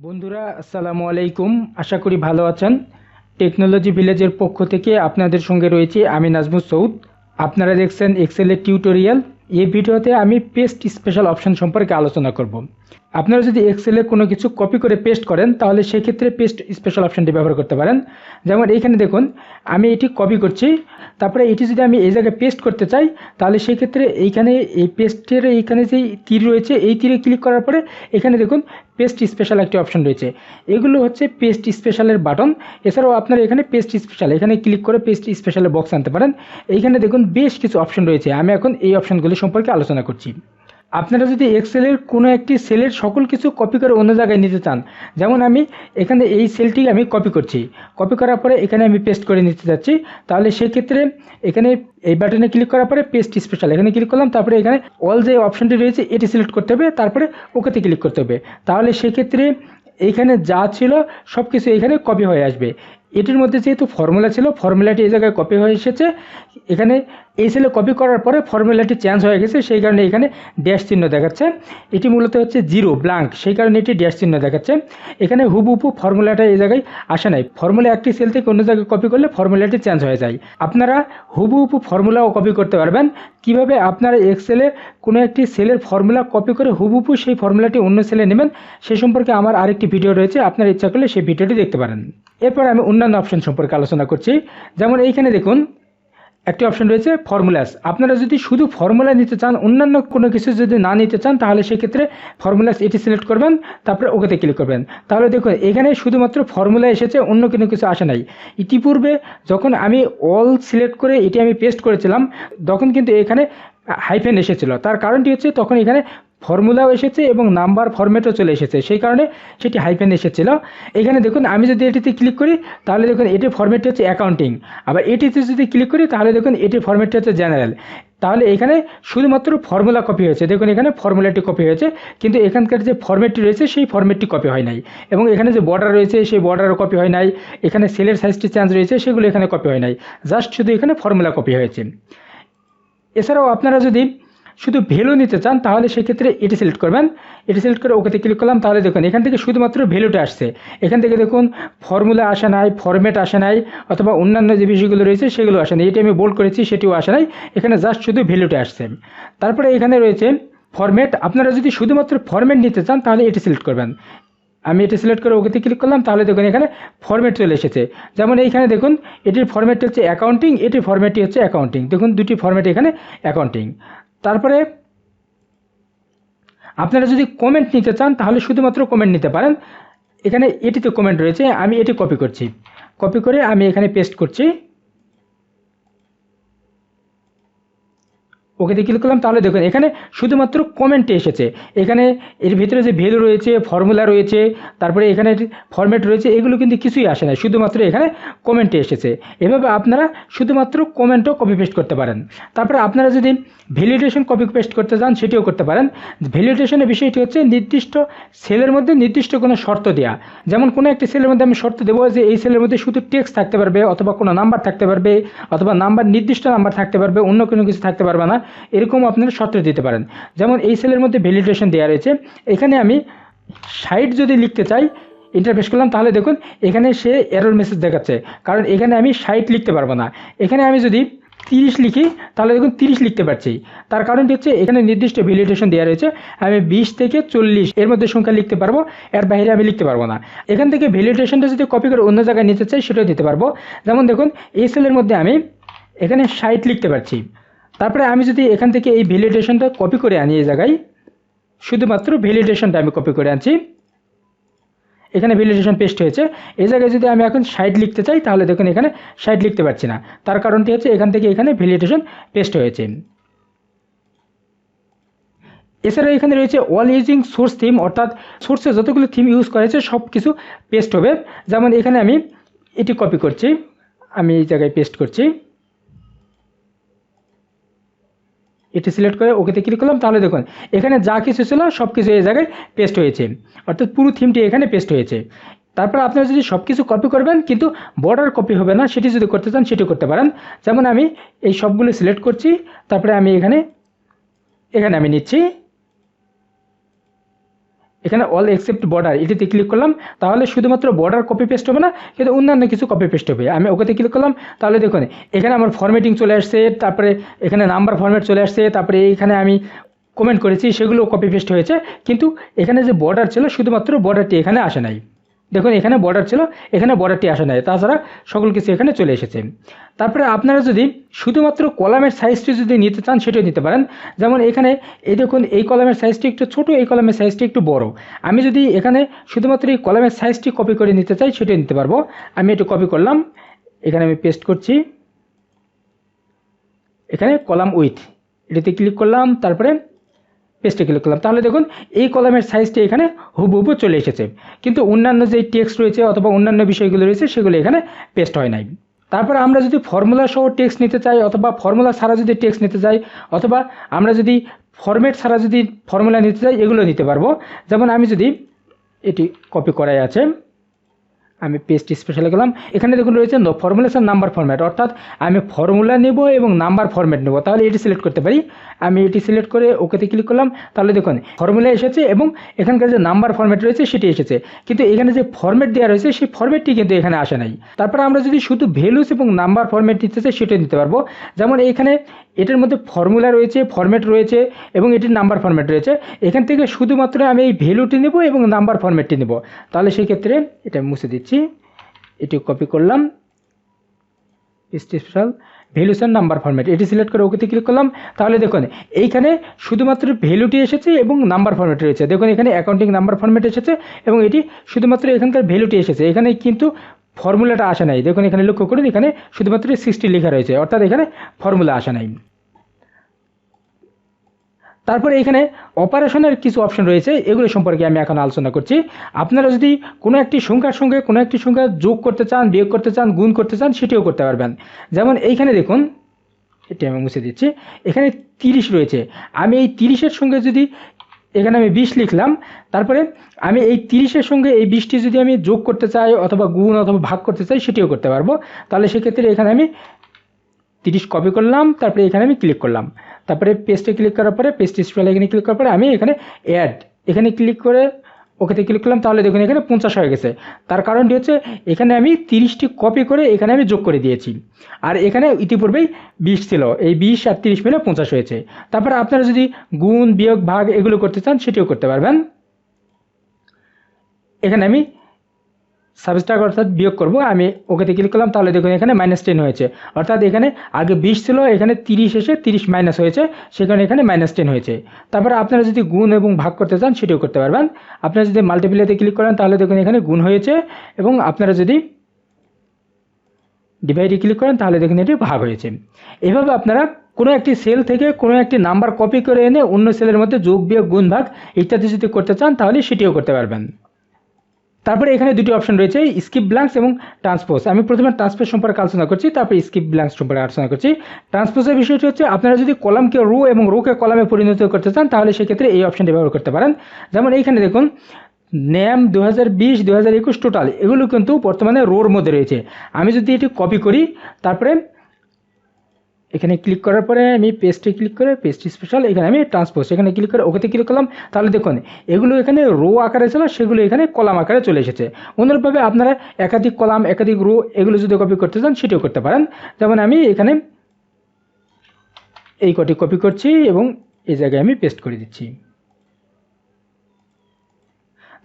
বন্ধুরা আসসালামু আলাইকুম। আশা করি ভালো আছেন। টেকনোলজি ভিলেজের পক্ষ থেকে আপনাদের সঙ্গে রয়েছে আমি নাজমুস সৌদ। আপনারা দেখছেন এক্সেলের টিউটোরিয়াল। এই ভিডিওতে আমি পেস্ট স্পেশাল অপশন সম্পর্কে আলোচনা করব। আপনারা যদি এক্সেলে কোনো কিছু কপি করে পেস্ট করেন তাহলে সেক্ষেত্রে পেস্ট স্পেশাল অপশনটি ব্যবহার করতে পারেন। যেমন এইখানে দেখুন আমি এটি কপি করছি, তারপরে এটি যদি আমি এই জায়গায় পেস্ট করতে চাই তাহলে সেক্ষেত্রে এইখানে এই পেস্টের এইখানে যেই তীর রয়েছে এই তীরে ক্লিক করার পরে এখানে দেখুন পেস্ট স্পেশাল একটি অপশন রয়েছে। এগুলো হচ্ছে পেস্ট স্পেশালের বাটন। এছাড়াও আপনারা এখানে পেস্ট স্পেশাল এখানে ক্লিক করে পেস্ট স্পেশালের বক্স আনতে পারেন। এইখানে দেখুন বেশ কিছু অপশন রয়েছে, আমি এখন এই অপশনগুলি সম্পর্কে আলোচনা করছি। আপনারা যদি এক্সেলের কোনো একটি সেলের সকল কিছু কপি করে অন্য জায়গায় নিতে চান, যেমন আমি এখানে এই সেলটি আমি কপি করছি, কপি করার পরে এখানে আমি পেস্ট করে নিতে যাচ্ছি, তাহলে সেক্ষেত্রে এখানে এই বাটনে ক্লিক করার পরে পেস্ট স্পেশাল এখানে ক্লিক করলাম, তারপরে এখানে অল যে অপশনটি রয়েছে এটি সিলেক্ট করতে হবে, তারপরে ওকেতে ক্লিক করতে হবে। তাহলে সেক্ষেত্রে এইখানে যা ছিল সব কিছু এখানে কপি হয়ে আসবে। এটির মধ্যে যেহেতু ফর্মুলা ছিল, ফর্মুলাটি এই জায়গায় কপি হয়ে এসেছে। এখানে এই সেলে কপি করার পরে ফর্মুলাটি চেঞ্জ হয়ে গেছে, সেই কারণে এখানে ড্যাশ চিহ্ন দেখাচ্ছে। এটি মূলত হচ্ছে জিরো ব্ল্যাঙ্ক, সেই কারণে এটি ড্যাশ চিহ্ন দেখাচ্ছে। এখানে হুবহু ফর্মুলাটা এই জায়গায় আসে নাই। ফর্মুলা একটি সেল থেকে অন্য জায়গায় কপি করলে ফর্মুলাটি চেঞ্জ হয়ে যায়। আপনারা হুবহু ফর্মুলাও কপি করতে পারবেন। কিভাবে আপনারা এক্সেলে কোনো একটি সেলের ফর্মুলা কপি করে হুবহু সেই ফর্মুলাটি অন্য সেলে নেবেন সে সম্পর্কে আমার আরেকটি ভিডিও রয়েছে, আপনারা ইচ্ছা করলে সেই ভিডিওটি দেখতে পারেন। এরপর আমি অন্যান্য অপশন সম্পর্কে আলোচনা করছি। যেমন এইখানে দেখুন একটি অপশন রয়েছে ফর্মুলাস। আপনারা যদি শুধু ফর্মুলা নিতে চান, অন্যান্য কোনো কিছু যদি না নিতে চান, তাহলে সেক্ষেত্রে ফর্মুলাস এটি সিলেক্ট করবেন, তারপরে ওকেতে ক্লিক করবেন। তাহলে দেখুন এখানে শুধুমাত্র ফর্মুলা এসেছে, অন্য কোনো কিছু আসে নাই। ইতিপূর্বে যখন আমি অল সিলেক্ট করে এটি আমি পেস্ট করেছিলাম তখন কিন্তু এখানে হাইফেন এসেছিল। তার কারণটি হচ্ছে তখন এখানে ফর্মুলাও এসেছে এবং নাম্বার ফরম্যাটও চলে এসেছে, সেই কারণে সেটি হাইফেন এসেছিল। এখানে দেখুন আমি যদি এটিতে ক্লিক করি তাহলে দেখুন এটির ফরম্যাটটি হচ্ছে অ্যাকাউন্টিং, আবার এটিতে যদি ক্লিক করি তাহলে দেখুন এটির ফরম্যাটটি হচ্ছে জেনারেল। তাহলে এখানে শুধুমাত্র ফর্মুলা কপি হয়েছে, দেখুন এখানে ফর্মুলাটি কপি হয়েছে, কিন্তু এখানকার যে ফরম্যাটটি রয়েছে সেই ফরম্যাটটি কপি হয় নাই। এবং এখানে যে বর্ডার রয়েছে সেই বর্ডারও কপি হয় নাই, এখানে সেলের সাইজটি চেঞ্জ রয়েছে সেগুলো এখানে কপি হয় নাই, জাস্ট শুধু এখানে ফর্মুলা কপি হয়েছে। এছাড়াও আপনারা যদি শুধু ভ্যালু নিতে চান তাহলে সেক্ষেত্রে এটি সিলেক্ট করবেন, এটি সিলেক্ট করে ওকেতে ক্লিক করলাম। তাহলে দেখুন এখান থেকে শুধুমাত্র ভ্যালুটা আসছে, এখান থেকে দেখুন ফর্মুলা আসে নাই, ফরম্যাট আসে নাই, অথবা অন্যান্য যে বিষয়গুলো রয়েছে সেগুলো আসে নাই। এটি আমি বোল্ড করেছি সেটিও আসে নাই, এখানে জাস্ট শুধু ভ্যালুটা আসছে। তারপরে এখানে রয়েছে ফরম্যাট। আপনারা যদি শুধুমাত্র ফরম্যাট নিতে চান তাহলে এটি সিলেক্ট করবেন। আমি এটি সিলেক্ট করে ওকেতে ক্লিক করলাম, তাহলে দেখুন এখানে ফরম্যাট চলে এসেছে। যেমন এইখানে দেখুন এটির ফরম্যাটটি হচ্ছে অ্যাকাউন্টিং, এটির ফরম্যাটটি হচ্ছে অ্যাকাউন্টিং, দেখুন দুটি ফরম্যাট এখানে অ্যাকাউন্টিং। তারপরে আপনারা যদি কমেন্ট নিতে চান তাহলে শুধুমাত্র কমেন্ট নিতে পারেন। এখানে এটিতে কমেন্ট রয়েছে, আমি এটি কপি করছি, কপি করে আমি এখানে পেস্ট করছি, ওকেতে ক্লিক করলাম। তাহলে দেখুন এখানে শুধুমাত্র কমেন্টে এসেছে। এখানে এর ভিতরে যে ভ্যালু রয়েছে, ফর্মুলা রয়েছে, তারপরে এখানে ফরম্যাট রয়েছে, এগুলো কিন্তু কিছুই আসে না, শুধুমাত্র এখানে কমেন্টে এসেছে। এভাবে আপনারা শুধুমাত্র কমেন্টও কপি পেস্ট করতে পারেন। তারপরে আপনারা যদি ভ্যালিডেশন কপি পেস্ট করতে চান সেটিও করতে পারেন। ভ্যালিডেশনের বিষয়টি হচ্ছে নির্দিষ্ট সেলের মধ্যে নির্দিষ্ট কোনো শর্ত দেওয়া। যেমন কোনো একটি সেলের মধ্যে আমি শর্ত দেবো যে এই সেলের মধ্যে শুধু টেক্সট থাকতে পারবে, অথবা কোনো নাম্বার থাকতে পারবে, অথবা নাম্বার নির্দিষ্ট নাম্বার থাকতে পারবে, অন্য কোনো কিছু থাকতে পারবে না, এরকম আপনারা শর্ত দিতে পারেন। যেমন এই সেলের মধ্যে ভ্যালিডেশন দেওয়া রয়েছে, এখানে আমি 60 যদি লিখতে চাই, এন্টার প্রেস করলাম, তাহলে দেখুন এখানে সে এরর মেসেজ দেখাচ্ছে, কারণ এখানে আমি 60 লিখতে পারবো না। এখানে আমি যদি 30 লিখি তাহলে দেখুন 30 লিখতে পারছি। তার কারণটি হচ্ছে এখানে নির্দিষ্ট ভ্যালিডেশন দেওয়া রয়েছে, আমি 20 থেকে 40 এর মধ্যে সংখ্যা লিখতে পারবো, এর বাইরে আমি লিখতে পারবো না। এখান থেকে ভ্যালিডেশনটা যদি কপি করে অন্য জায়গায় নিতে চাই সেটাও দিতে পারবো। যেমন দেখুন এই সেলের মধ্যে আমি এখানে 60 লিখতে পারছি। তারপরে আমি যদি এখান থেকে এই ভ্যালিডেশনটা কপি করে আনি, এই জায়গায় শুধুমাত্র ভ্যালিডেশনটা আমি কপি করে আনছি, এখানে ভ্যালিডেশন পেস্ট হয়েছে। এই জায়গায় যদি আমি এখন 60 লিখতে চাই তাহলে দেখুন এখানে 60 লিখতে পারছি না, তার কারণটি হচ্ছে এখান থেকে এখানে ভ্যালিডেশন পেস্ট হয়েছে। এছাড়া এখানে রয়েছে অল ইউজিং সোর্স থিম, অর্থাৎ সোর্সে যতগুলো থিম ইউজ করা হয়েছে সব কিছু পেস্ট হবে। যেমন এখানে আমি এটি কপি করছি, আমি এই জায়গায় পেস্ট করছি, এটি সিলেক্ট করে ওকেতে ক্লিক করলাম। তাহলে দেখুন এখানে যা কিছু ছিল সব কিছু এই জায়গায় পেস্ট হয়েছে, অর্থাৎ পুরো থিমটি এখানে পেস্ট হয়েছে। তারপর আপনারা যদি সব কিছু কপি করবেন কিন্তু বর্ডার কপি হবে না, সেটি যদি করতে চান সেটি করতে পারেন। যেমন আমি এই সবগুলো সিলেক্ট করছি, তারপরে আমি এখানে আমি নিচ্ছি, এখানে অল এক্সেপ্ট বর্ডার এটিতে ক্লিক করলাম, তাহলে শুধুমাত্র বর্ডার কপি পেস্ট হবে না, কিন্তু অন্যান্য কিছু কপি পেস্ট হবে। আমি ওকেতে ক্লিক করলাম, তাহলে দেখুন এখানে আমার ফরম্যাটিং চলে আসছে, তারপরে এখানে নাম্বার ফরম্যাট চলে আসছে, তারপরে এইখানে আমি কমেন্ট করেছি সেগুলো কপি পেস্ট হয়েছে, কিন্তু এখানে যে বর্ডার ছিল শুধুমাত্র বর্ডারটি এখানে আসে নাই। দেখুন এখানে বর্ডার ছিল, এখানে বর্ডারটি আসে নাই, তাছাড়া সকল কিছু এখানে চলে এসেছে। তারপরে আপনারা যদি শুধুমাত্র কলামের সাইজটি যদি নিতে চান সেটাও নিতে পারেন। যেমন এখানে এই দেখুন এই কলামের সাইজটি একটু ছোট, এই কলামের সাইজটি একটু বড়। আমি যদি এখানে শুধুমাত্র এই কলামের সাইজটি কপি করে নিতে চাই সেটাও নিতে পারবো। আমি একটু কপি করলাম, এখানে আমি পেস্ট করছি, এখানে কলাম উইথ এটিতে ক্লিক করলাম, তারপরে পেস্টে ক্লিক করলাম, তাহলে দেখুন এই কলামের সাইজটি এখানে হুবহু চলে এসেছে, কিন্তু অন্যান্য যে টেক্সট রয়েছে অথবা অন্যান্য বিষয়গুলো রয়েছে সেগুলো এখানে পেস্ট হয় নাই। তারপরে আমরা যদি ফর্মুলা সহ টেক্সট নিতে চাই অথবা ফর্মুলা ছাড়া যদি টেক্সট নিতে চাই অথবা আমরা যদি ফরম্যাট ছাড়া যদি ফর্মুলা নিতে চাই এগুলো নিতে পারবো। যেমন আমি যদি এটি কপি করাই আছে, আমি পেস্ট স্পেশালে গেলাম, এখানে দেখুন রয়েছে নো ফর্মুলেশন নাম্বার ফরম্যাট, অর্থাৎ আমি ফর্মুলা নেব এবং নাম্বার ফরম্যাট নেব, তাহলে এটি সিলেক্ট করতে পারি। আমি এটি সিলেক্ট করে ওকেতে ক্লিক করলাম, তাহলে দেখুন ফর্মুলা এসেছে এবং এখানকার যে নাম্বার ফরম্যাট রয়েছে সেটি এসেছে, কিন্তু এখানে যে ফরম্যাট দেওয়া রয়েছে সেই ফরম্যাটটি কিন্তু এখানে আসে নাই। তারপরে আমরা যদি শুধু ভ্যালুস এবং নাম্বার ফরম্যাট দিতে চাই সেটা নিতে পারবো। যেমন এইখানে এটার মধ্যে ফর্মুলা রয়েছে, ফরম্যাট রয়েছে এবং এটির নাম্বার ফরম্যাট রয়েছে, এখান থেকে শুধুমাত্র আমি এই ভ্যালুটি নেব এবং নাম্বার ফরম্যাটটি নেব, তাহলে সেই ক্ষেত্রে এটা মুছে দিচ্ছি, এটি কপি করলাম, স্পেশাল ভ্যালুশন নাম্বার ফরম্যাট এটি সিলেক্ট করে ওকেতে ক্লিক করলাম, তাহলে দেখুন এইখানে শুধুমাত্র ভ্যালুটি এসেছে এবং নাম্বার ফরম্যাট রয়েছে। দেখুন এখানে অ্যাকাউন্টিং নাম্বার ফরম্যাট এসেছে এবং এটি শুধুমাত্র এখানকার ভ্যালুটি এসেছে, এখানে কিন্তু ফর্মুলাটা আসে নাই। দেখুন এখানে লক্ষ্য করুন, এখানে শুধুমাত্র 60 লেখা রয়েছে, অর্থাৎ এখানে ফর্মুলা আসে নাই। তারপরে এখানে অপারেশনের কিছু অপশন রয়েছে, এগুলো সম্পর্কে আমি এখন আলোচনা করছি। আপনারা যদি কোনো একটি সংখ্যার সঙ্গে কোনো একটি সংখ্যা যোগ করতে চান, বিয়োগ করতে চান, গুণ করতে চান সেটিও করতে পারবেন। যেমন এইখানে দেখুন, এটি আমি মুছে দিচ্ছি, এখানে 30 রয়েছে, আমি এই 30-এর সঙ্গে যদি এখানে আমি 20 লিখলাম, তারপরে আমি এই 30-এর সঙ্গে এই 20টি যদি আমি যোগ করতে চাই অথবা গুণ অথবা ভাগ করতে চাই সেটিও করতে পারবো। তাহলে সেক্ষেত্রে এখানে আমি 30 কপি করলাম, তারপরে এখানে আমি ক্লিক করলাম, তারপরে পেস্টে ক্লিক করার পরে পেস্ট স্পেশাল এখানে ক্লিক করার পরে আমি এখানে অ্যাড এখানে ক্লিক করে ওকেতে ক্লিক করলাম, তাহলে দেখুন এখানে 50 হয়ে গেছে। তার কারণটি হচ্ছে এখানে আমি 30টি কপি করে এখানে আমি যোগ করে দিয়েছি, আর এখানে ইতিপূর্বেই 20 ছিল, এই 20 আর 30 মিলে 50 হয়েছে। তারপরে আপনারা যদি গুণ বিয়োগ ভাগ এগুলো করতে চান সেটিও করতে পারবেন। এখানে আমি সাবস্ট্রাক্ট অর্থাৎ বিয়োগ করব, আমি ওকেতে ক্লিক করলাম, তাহলে দেখুন এখানে -10 হয়েছে, অর্থাৎ এখানে আগে 20 ছিল, এখানে 30 এসে 30 মাইনাস হয়েছে, সেখানে এখানে -10 হয়েছে। তারপরে আপনারা যদি গুণ এবং ভাগ করতে চান সেটিও করতে পারবেন। আপনারা যদি মাল্টিপ্লাইতে ক্লিক করেন তাহলে দেখুন এখানে গুণ হয়েছে, এবং আপনারা যদি ডিভাইডে ক্লিক করেন তাহলে দেখুন এটি ভাগ হয়েছে। এভাবে আপনারা কোনো একটি সেল থেকে কোনো একটি নাম্বার কপি করে এনে অন্য সেলের মধ্যে যোগ বিয়োগ গুণ ভাগ ইত্যাদি যদি করতে চান তাহলে সেটিও করতে পারবেন। তারপরে এখানে দুটি অপশন রয়েছে, স্কিপ ব্ল্যাঙ্কস এবং ট্রান্সপোজ। আমি প্রথমে ট্রান্সপোজ সম্পর্কে আলোচনা করছি, তারপরে স্কিপ ব্ল্যাঙ্কস সম্পর্কে আলোচনা করছি। ট্রান্সপোজের বিষয়টি হচ্ছে আপনারা যদি কলামকে রো এবং রোকে কলামে পরিণত করতে চান তাহলে সেক্ষেত্রে এই অপশনটি ব্যবহার করতে পারেন। যেমন এইখানে দেখুন নেম 2020 2021 টোটাল এগুলো কিন্তু বর্তমানে রোর মধ্যে রয়েছে। আমি যদি এটি কপি করি, তারপরে এখানে ক্লিক করার পরে আমি পেস্টে ক্লিক করে পেস্ট স্পেশাল এখানে আমি ট্রান্সপোজ এখানে ক্লিক করে ওকেতে ক্লিক করলাম, তাহলে দেখুন এগুলো এখানে রো আকারে ছিল, সেগুলো এখানে কলাম আকারে চলে এসেছে। অনুরূপভাবে আপনারা একাধিক কলাম একাধিক রো এগুলো যদি কপি করতে চান সেটিও করতে পারেন। যেমন আমি এখানে এই কটি কপি করছি এবং এই জায়গায় আমি পেস্ট করে দিচ্ছি,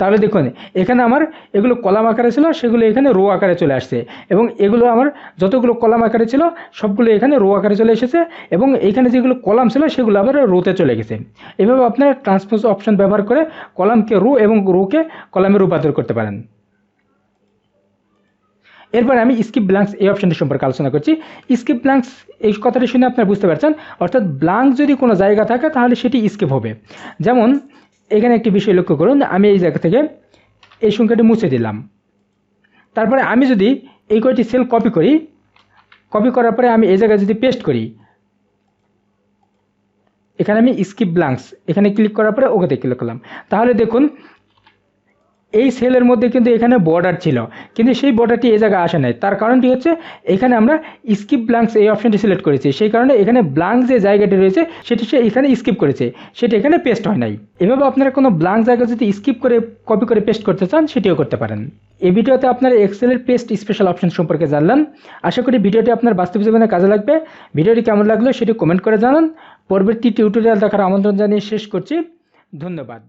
তাহলে দেখুন এখানে আমার এগুলো কলাম আকারে ছিল, সেগুলো এখানে রো আকারে চলে আসছে, এবং এগুলো আমার যতগুলো কলাম আকারে ছিল সবগুলো এখানে রো আকারে চলে এসেছে, এবং এইখানে যেগুলো কলাম ছিল সেগুলো আবার রোতে চলে গেছে। এভাবে আপনারা ট্রান্সপোজ অপশন ব্যবহার করে কলামকে রো এবং রোকে কলামে রূপান্তর করতে পারেন। এরপর আমি স্কিপ ব্ল্যাঙ্কস এই অপশনটি সম্পর্কে আলোচনা করছি। স্কিপ ব্ল্যাঙ্কস এই কথাটি শুনে আপনারা বুঝতে পারছেন, অর্থাৎ ব্ল্যাঙ্ক যদি কোনো জায়গা থাকে তাহলে সেটি স্কিপ হবে। যেমন এখানে একটি বিষয় লক্ষ্য করুন, আমি এই জায়গা থেকে এই সংখ্যাটি মুছে দিলাম, তারপরে আমি যদি এই কয়টি সেল কপি করি, কপি করার পরে আমি এই জায়গায় যদি পেস্ট করি, এখানে আমি স্কিপ ব্ল্যাঙ্কস এখানে ক্লিক করার পরে ওকেতে ক্লিক করলাম, তাহলে দেখুন এই সেলের মধ্যে কিন্তু এখানে বর্ডার ছিল, কিন্তু সেই বর্ডারটি এই জায়গায় আসে নাই। তার কারণটি হচ্ছে এখানে আমরা স্কিপ ব্ল্যাঙ্কস এই অপশনটি সিলেক্ট করেছি, সেই কারণে এখানে ব্ল্যাঙ্ক যে জায়গাটি রয়েছে সেটি সে এখানে স্কিপ করেছে, সেটা এখানে পেস্ট হয় নাই। এভাবে আপনারা কোনো ব্ল্যাঙ্ক জায়গা যদি স্কিপ করে কপি করে পেস্ট করতে চান সেটিও করতে পারেন। এই ভিডিওতে আপনারা এক্সেলের পেস্ট স্পেশাল অপশন সম্পর্কে জানলেন। আশা করি ভিডিওটি আপনার বাস্তব জীবনে কাজে লাগবে। ভিডিওটি কেমন লাগলো সেটি কমেন্ট করে জানান। পরবর্তী টিউটোরিয়াল দেখার আমন্ত্রণ জানিয়ে শেষ করছি। ধন্যবাদ।